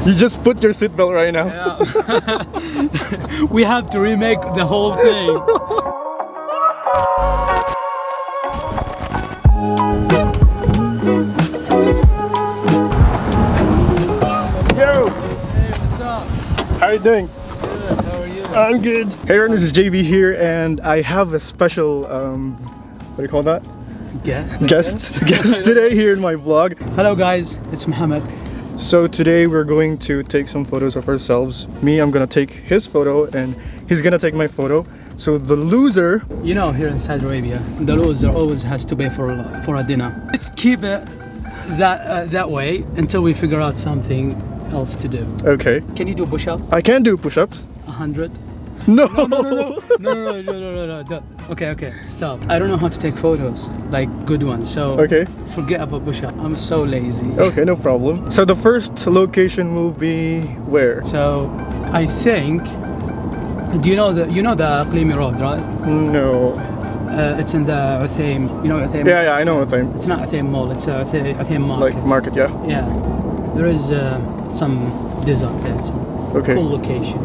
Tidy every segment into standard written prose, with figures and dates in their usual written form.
You just put your seatbelt right now. Yeah. We have to remake the whole thing. Yo! Hey, what's up? How are you doing? Good, how are you? I'm good. Hey everyone, this is JV here, and I have a special, what do you call that? Guest today here in my vlog. Hello guys, it's Mohammed. So today we're going to take some photos of ourselves. Me, I'm gonna take his photo, and he's gonna take my photo. So the loser... You know, here in Saudi Arabia, the loser always has to pay for a dinner. Let's keep it that way until we figure out something else to do. Okay. Can you do push-up? I can do push-ups. 100? No! No. Okay, stop. I don't know how to take photos, like good ones, so Okay. forget about push-up. I'm so lazy. Okay, no problem. So the first location will be where? So I think, do you know the Qlimi Road, right? No. It's in the Uthaim. You know Uthaim? Yeah, I know what I'm. It's not Uthaim Mall. It's Uthaim Market. Like market, yeah. Yeah. There is some desert there. Some Okay. cool location.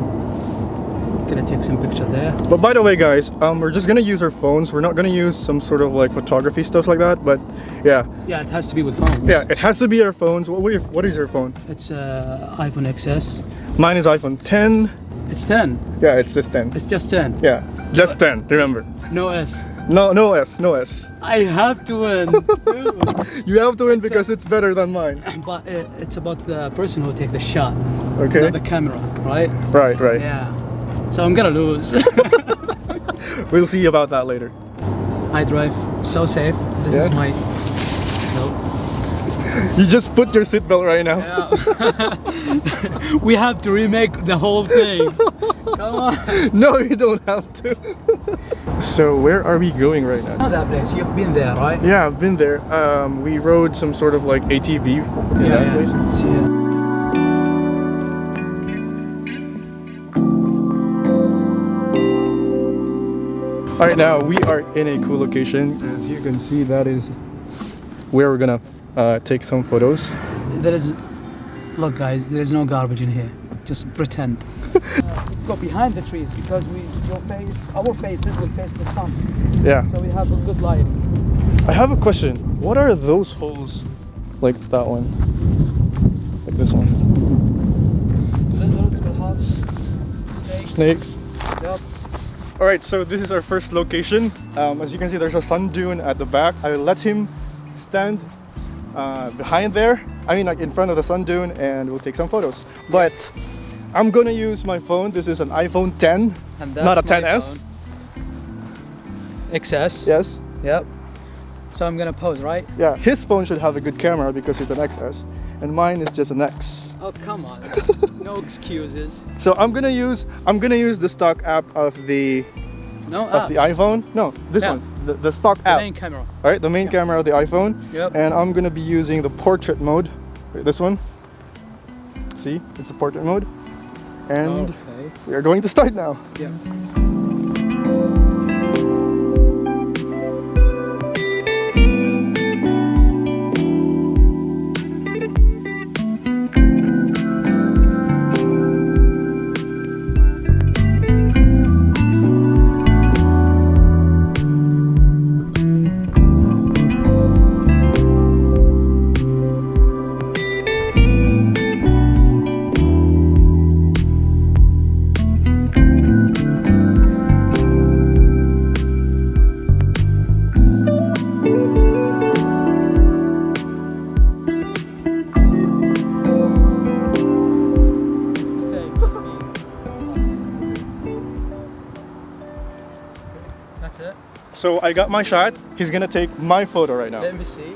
Gonna take some picture there. But by the way, guys, we're just gonna use our phones. We're not gonna use some sort of like photography stuff like that. But yeah. Yeah, it has to be with phones. Yeah, it has to be our phones. What is your phone? It's iPhone XS. Mine is iPhone 10. It's 10. Yeah, it's just 10. It's just 10. Yeah, just 10. Remember. No S. No S. I have to win. Dude. You have to win because it's better than mine. But it's about the person who take the shot, Okay. not the camera, right? Right. Yeah. So I'm gonna lose. We'll see about that later. I drive so safe. This Yeah? is my. Nope. You just put your seatbelt right now. Yeah. We have to remake the whole thing. Come on. No, you don't have to. So where are we going right now? You know that place? You've been there, right? Yeah, I've been there. We rode some sort of like ATV in that place. Yeah. Alright, now we are in a cool location. As you can see, that is where we're gonna take some photos. Look guys, there is no garbage in here. Just pretend. Let's go behind the trees because our faces will face the sun. Yeah. So we have a good light. I have a question. What are those holes? Like that one? Like this one? Lizards, perhaps. Snakes? Yep. Alright, so this is our first location. As you can see, there's a sand dune at the back. I will let him stand behind there. I mean, like in front of the sand dune, and we'll take some photos. But I'm gonna use my phone. This is an iPhone 10, And that's not a my 10s. phone. XS. Yes. Yep. So I'm gonna pose, right? Yeah. His phone should have a good camera because it's an XS, and mine is just an X. Oh come on. No excuses. So I'm gonna use the stock app of the No iPhone. No, this Yeah. one. The stock The app. main camera. All right, the main camera of the iPhone. Yep. And I'm gonna be using the portrait mode. Wait, this one. See, it's a portrait mode. And Okay. we are going to start now. Yeah. That's it. So I got my shot. He's gonna take my photo right now. Let me see.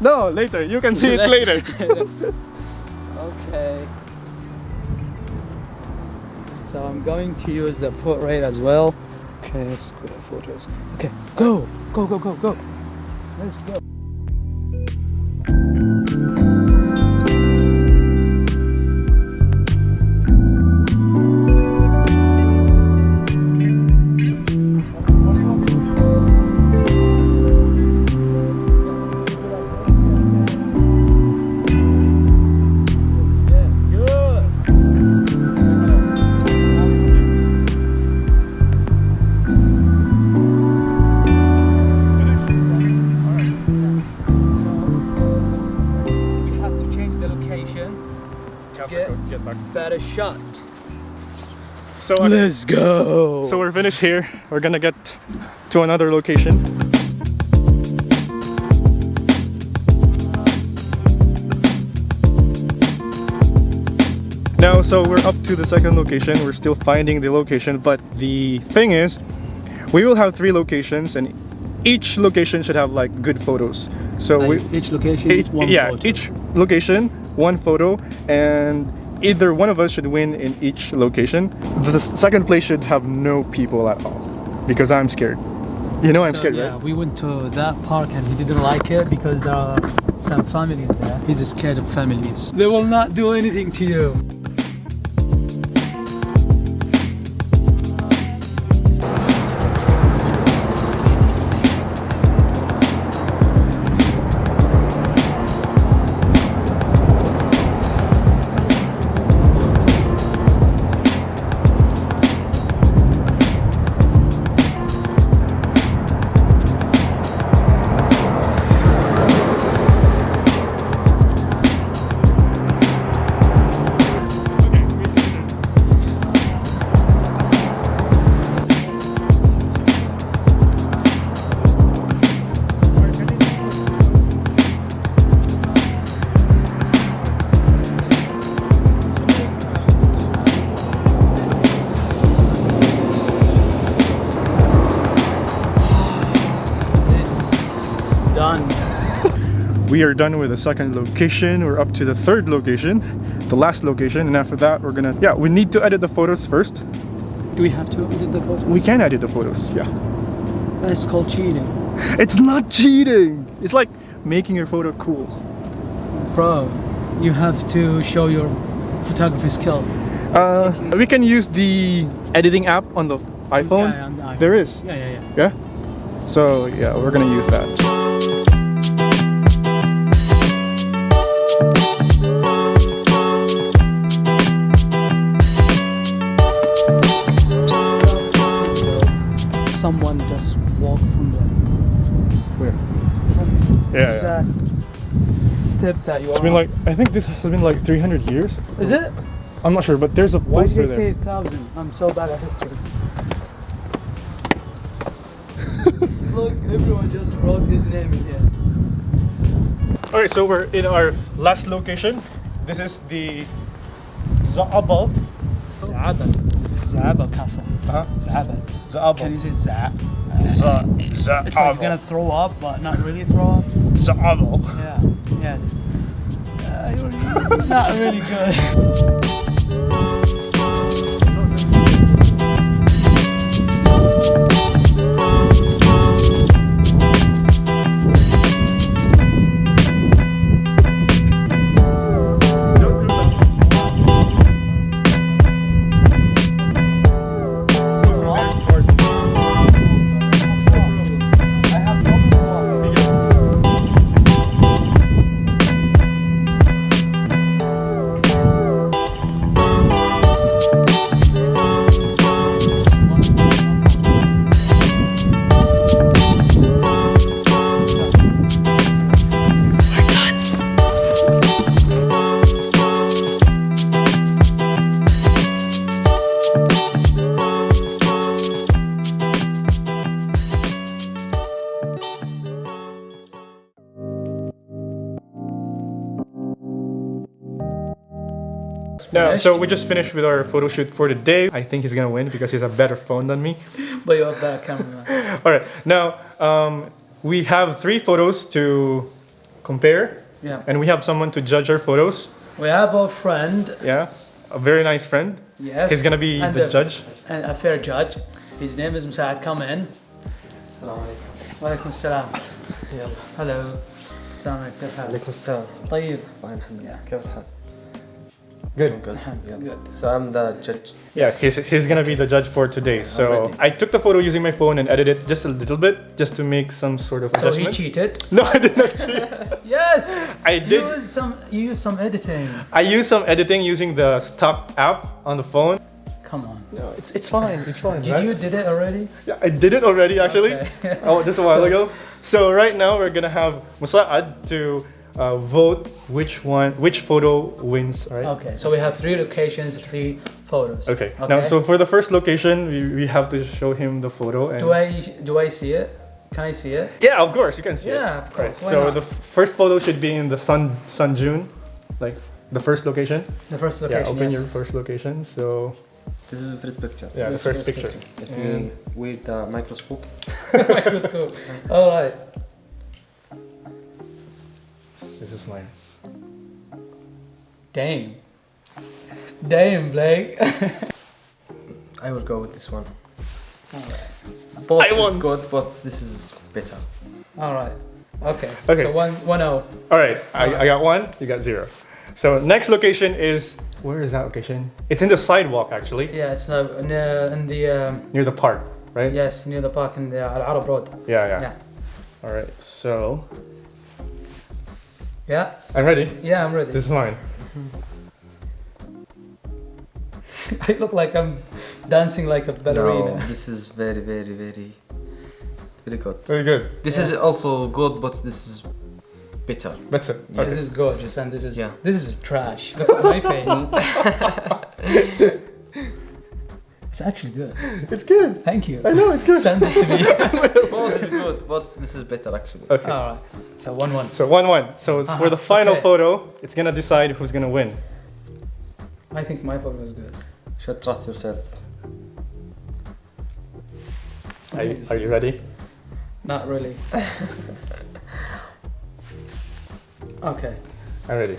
No, later. You can see it later. Okay. So I'm going to use the portrait as well. Okay, let's go to photos. Okay, go. Let's go. Yeah, good. have get to get back. better shot. So Let's go. so we're finished here. We're gonna get to another location. Now, so we're up to the second location. We're still finding the location, but the thing is, we will have 3 locations, and each location should have like good photos. So Each location, one photo. each location, 1 photo, and either one of us should win in each location. The second place should have no people at all, because I'm scared. You know I'm scared, Yeah, right? we went to that park and he didn't like it because there are some families there. He's scared of families. They will not do anything to you. Done. We are done with the second location. We're up to the third location, the last location, and after that we're gonna, yeah, we need to edit the photos first. Do we have to edit the photo? We can edit the photos, yeah. That's called cheating. It's not cheating! It's like making your photo cool. Bro, you have to show your photography skill. We can use the editing app on the iPhone. Yeah, on the iPhone. There is. Yeah. Yeah? So yeah, we're gonna use that. Someone just walked from the Where? Yeah. that step that you It's been like, I think this has been like 300 years. Is it? I'm not sure, but there's a Why poster did they say there. 1,000? I'm so bad at history. Look, everyone just wrote his name in here. Alright, so we're in our last location. This is the Zaabal. Zaaba Casa. Uh-huh. Zaaba. Zaabal. Can you say za? It's like you're gonna throw up, but not really throw up. Zaabal. Yeah. You're not really good. Now, so we just finished with our photo shoot for the day. I think he's gonna win because he has a better phone than me. But you're a better cameraman. All right, now we have 3 photos to compare. Yeah. And we have someone to judge our photos. We have a friend. Yeah, a very nice friend. Yes. He's gonna be the judge. And a fair judge. His name is Mosaad. Come in. السلام عليكم. وعليكم السلام. يلا. Hello. السلام عليكم. كيف حالك؟ عليكم السلام. طيب. Fine, الحمد لله. كيف الحال؟ Good. Good. Good. Yeah. So I'm the judge. Yeah, he's gonna be the judge for today. So ready. I took the photo using my phone and edited it just a little bit, just to make some sort of So he adjustments. cheated. No, I did not cheat. Yes. I did. You used some editing. I used some editing using the stock app on the phone. Come on. No, it's fine. It's fine. Did right? you did it already? Yeah, I did it already actually. Okay. Oh, just a while So- ago. So right now we're gonna have Mosaad to vote which photo wins. All right. Okay, so we have 3 locations, 3 photos. Okay. Now, so for the first location, we have to show him the photo. And do I see it? Can I see it? yeah, of course you can see it. Yeah, of course. Right. Why So not? the first photo should be in the sun dune, like the first location. The first location. Yeah, open yes. your first location. So This is the first picture. yeah, the This first is picture. Let me with the microscope. Microscope. All right. This is mine. Damn. Damn, Blake. I will go with this one. All right. Both I won. is good, but this is better. All right. Okay. Okay. So 1-0. All right, I got 1. You got 0. So next location is, where is that location? It's in the sidewalk actually, Yeah, it's in the near the park, right? yes, near the park in the Al Arab Road. Yeah. Yeah. All right, so Yeah. I'm ready. Yeah, I'm ready. This is mine. I look like I'm dancing like a ballerina. No, this is very, very, very, very good. Very good. This is also good, but this is better. That's it. Yeah. This is gorgeous, and this is Yeah. trash. Look at my face. It's actually good. It's good. Thank you. I know it's good. Send it to me. Both is good, but this is better actually. Okay. All right. So 1-1. So 1-1. So for the final okay. photo, it's gonna decide who's gonna win. I think my photo was good. Should trust yourself. Are you ready? Not really. Okay. I'm ready.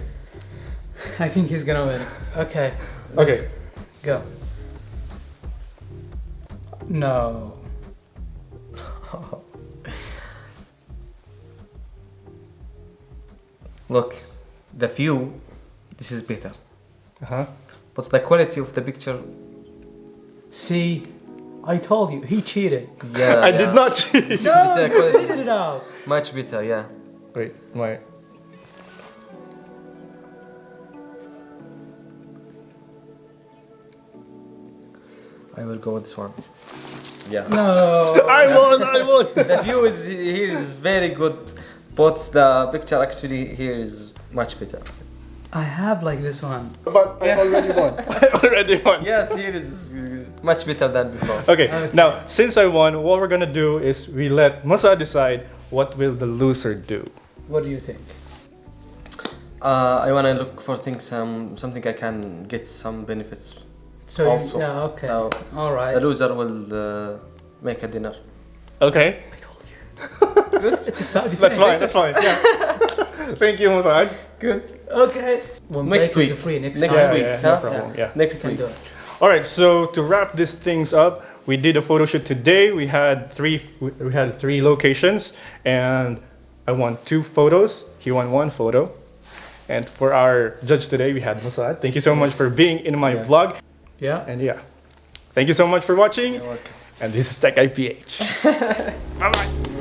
I think he's gonna win. Okay. Okay. let's Go. No. Look, the view, this is better. Uh-huh. But the quality of the picture, See, I told you he cheated. yeah. I did not cheat. This No, the you quality figured it out. much better, yeah. Wait, my. I will go with this one. Yeah. No. I won! The view is here is very good, but the picture actually here is much better. I have like this one. But I already won. I already won. Yes, here is much better than before. Okay, Okay. now since I won, what we're gonna do is we let Mosaad decide what will the loser do. What do you think? I wanna look for things, something I can get some benefits. So Also, yeah, okay. so All right. The loser will make a dinner. Okay, Good. It's a Saudi that's thing. fine. That's fine. Yeah. Thank you, Mosaad. Good. Okay. When Next Blake is week. free next Next time. week. Yeah, huh? no problem. Yeah. Next Can week. do it. All right. So to wrap these things up, we did a photo shoot today. We had three locations, and I won 2 photos. He won 1 photo. And for our judge today, we had Mosaad. Thank you so much for being in my vlog. Yeah. And yeah, thank you so much for watching. You're welcome. And this is Tech IPH. Bye bye.